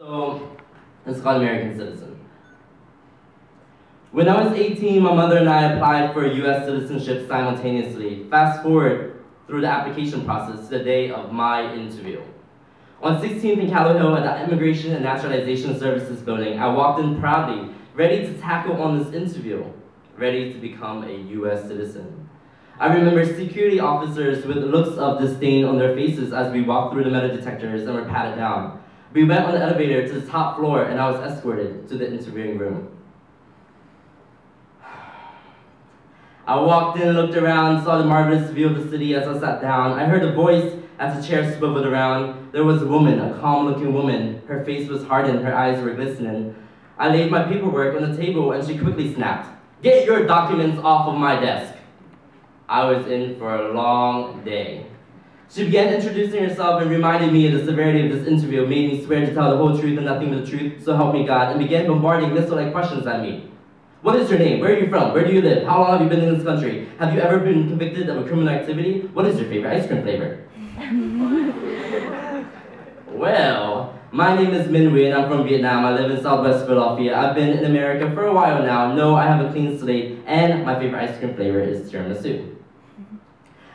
So, it's called American Citizen. When I was 18, my mother and I applied for US citizenship simultaneously. Fast forward through the application process to the day of my interview. On 16th and Callow Hill at the Immigration and Naturalization Services building, I walked in proudly, ready to tackle on this interview, ready to become a US citizen. I remember security officers with looks of disdain on their faces as we walked through the metal detectors and were patted down. We went on the elevator to the top floor and I was escorted to the interviewing room. I walked in, looked around, saw the marvelous view of the city as I sat down. I heard a voice as the chair swiveled around. There was a woman, a calm-looking woman. Her face was hardened, her eyes were glistening. I laid my paperwork on the table and she quickly snapped, "Get your documents off of my desk." I was in for a long day. She began introducing herself and reminded me of the severity of this interview, made me swear to tell the whole truth and nothing but the truth, so help me God, and began bombarding missile-like questions at me. What is your name? Where are you from? Where do you live? How long have you been in this country? Have you ever been convicted of a criminal activity? What is your favorite ice cream flavor? Well, my name is Minh Nguyen. I'm from Vietnam. I live in Southwest Philadelphia. I've been in America for a while now. No, I have a clean slate, and my favorite ice cream flavor is tiramisu.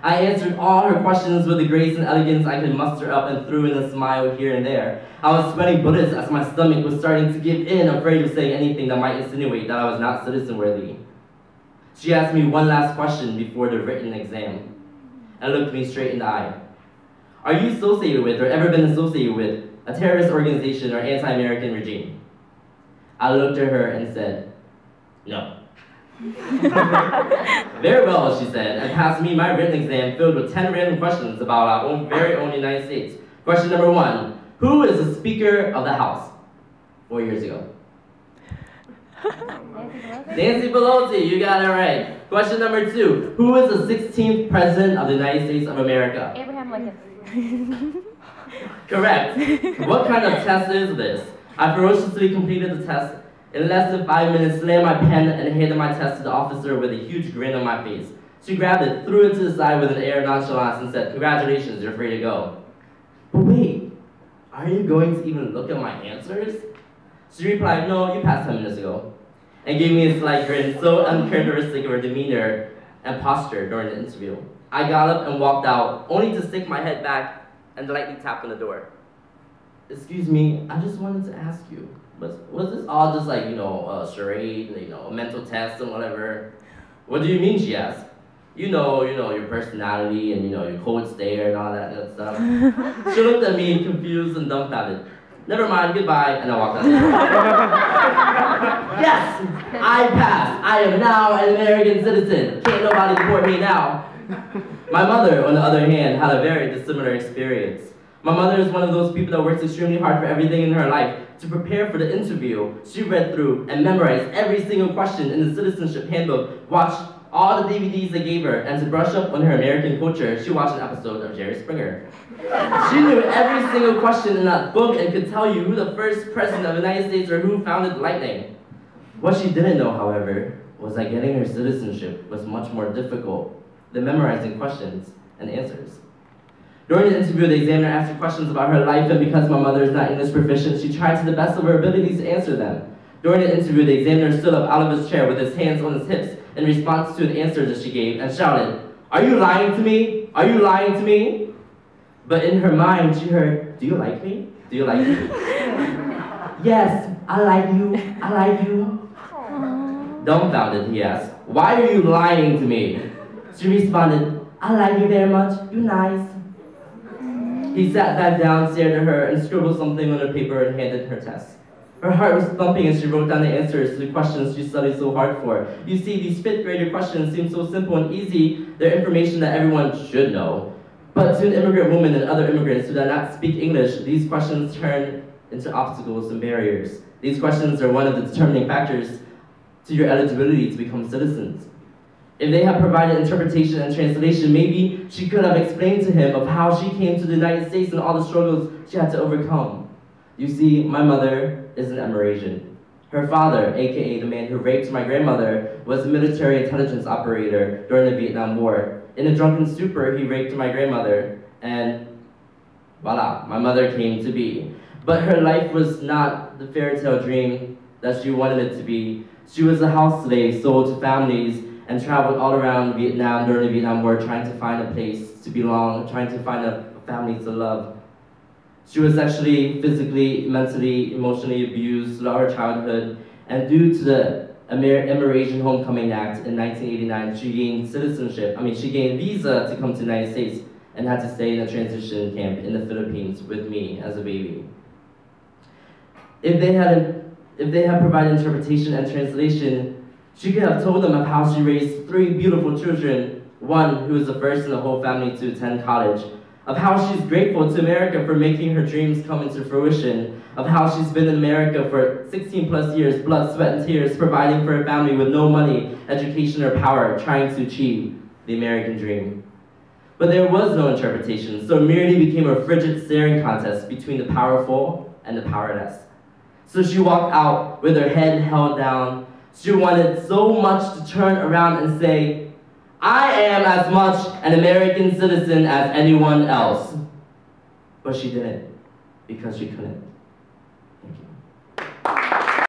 I answered all her questions with the grace and elegance I could muster up and threw in a smile here and there. I was sweating bullets as my stomach was starting to give in, afraid of saying anything that might insinuate that I was not citizen-worthy. She asked me one last question before the written exam and looked me straight in the eye. Are you associated with or ever been associated with a terrorist organization or anti-American regime? I looked at her and said, no. Very well, she said, and passed me my written exam filled with 10 random questions about our very own United States. Question number 1, who is the Speaker of the House 4 years ago? Nancy Pelosi, you got it right. Question number 2, who is the 16th President of the United States of America? Abraham Lincoln. Correct. What kind of test is this? I ferociously completed the test. In less than 5 minutes, slammed my pen and handed my test to the officer with a huge grin on my face. She grabbed it, threw it to the side with an air of nonchalance and said, "Congratulations, you're free to go." But wait, are you going to even look at my answers? She replied, "No, you passed 10 minutes ago," and gave me a slight grin, so uncharacteristic of her demeanor and posture during the interview. I got up and walked out, only to stick my head back and lightly tap on the door. "Excuse me, I just wanted to ask you, was this all just like, a charade, a mental test and whatever?" "What do you mean?" she asked. You know, your personality and, your cold stare and all that good stuff." She looked at me confused and dumbfounded. "Never mind, goodbye," and I walked out. Yes, I passed. I am now an American citizen. Can't nobody deport me now. My mother, on the other hand, had a very dissimilar experience. My mother is one of those people that works extremely hard for everything in her life. To prepare for the interview, she read through and memorized every single question in the citizenship handbook, watched all the DVDs they gave her, and to brush up on her American culture, she watched an episode of Jerry Springer. She knew every single question in that book and could tell you who the first president of the United States or who founded lightning. What she didn't know, however, was that getting her citizenship was much more difficult than memorizing questions and answers. During the interview, the examiner asked her questions about her life, and because my mother is not English proficient, she tried to the best of her abilities to answer them. During the interview, the examiner stood up out of his chair with his hands on his hips in response to an answer that she gave and shouted, "Are you lying to me? Are you lying to me?" But in her mind, she heard, "Do you like me? Do you like me?" "Yes, I like you. I like you." Dumbfounded, he asked, "Why are you lying to me?" She responded, "I like you very much. You're nice." He sat back down, stared at her, and scribbled something on a paper and handed her test. Her heart was thumping as she wrote down the answers to the questions she studied so hard for. You see, these 5th grader questions seem so simple and easy. They're information that everyone should know. But to an immigrant woman and other immigrants who do not speak English, these questions turn into obstacles and barriers. These questions are one of the determining factors to your eligibility to become citizens. If they had provided interpretation and translation, maybe she could have explained to him of how she came to the United States and all the struggles she had to overcome. You see, my mother is an Amerasian. Her father, aka the man who raped my grandmother, was a military intelligence operator during the Vietnam War. In a drunken stupor, he raped my grandmother, and voila, my mother came to be. But her life was not the fairy tale dream that she wanted it to be. She was a house slave sold to families and traveled all around Vietnam during the Vietnam War trying to find a place to belong, trying to find a family to love. She was sexually, physically, mentally, emotionally abused throughout her childhood, and due to the Immigration Homecoming Act in 1989, she gained she gained visa to come to the United States and had to stay in a transition camp in the Philippines with me as a baby. If they had provided interpretation and translation, she could have told them of how she raised 3 beautiful children, one who was the first in the whole family to attend college, of how she's grateful to America for making her dreams come into fruition, of how she's been in America for 16 plus years, blood, sweat, and tears, providing for her family with no money, education, or power, trying to achieve the American dream. But there was no interpretation, so it merely became a frigid staring contest between the powerful and the powerless. So she walked out with her head held down. She wanted so much to turn around and say, I am as much an American citizen as anyone else. But she didn't, because she couldn't. Thank you.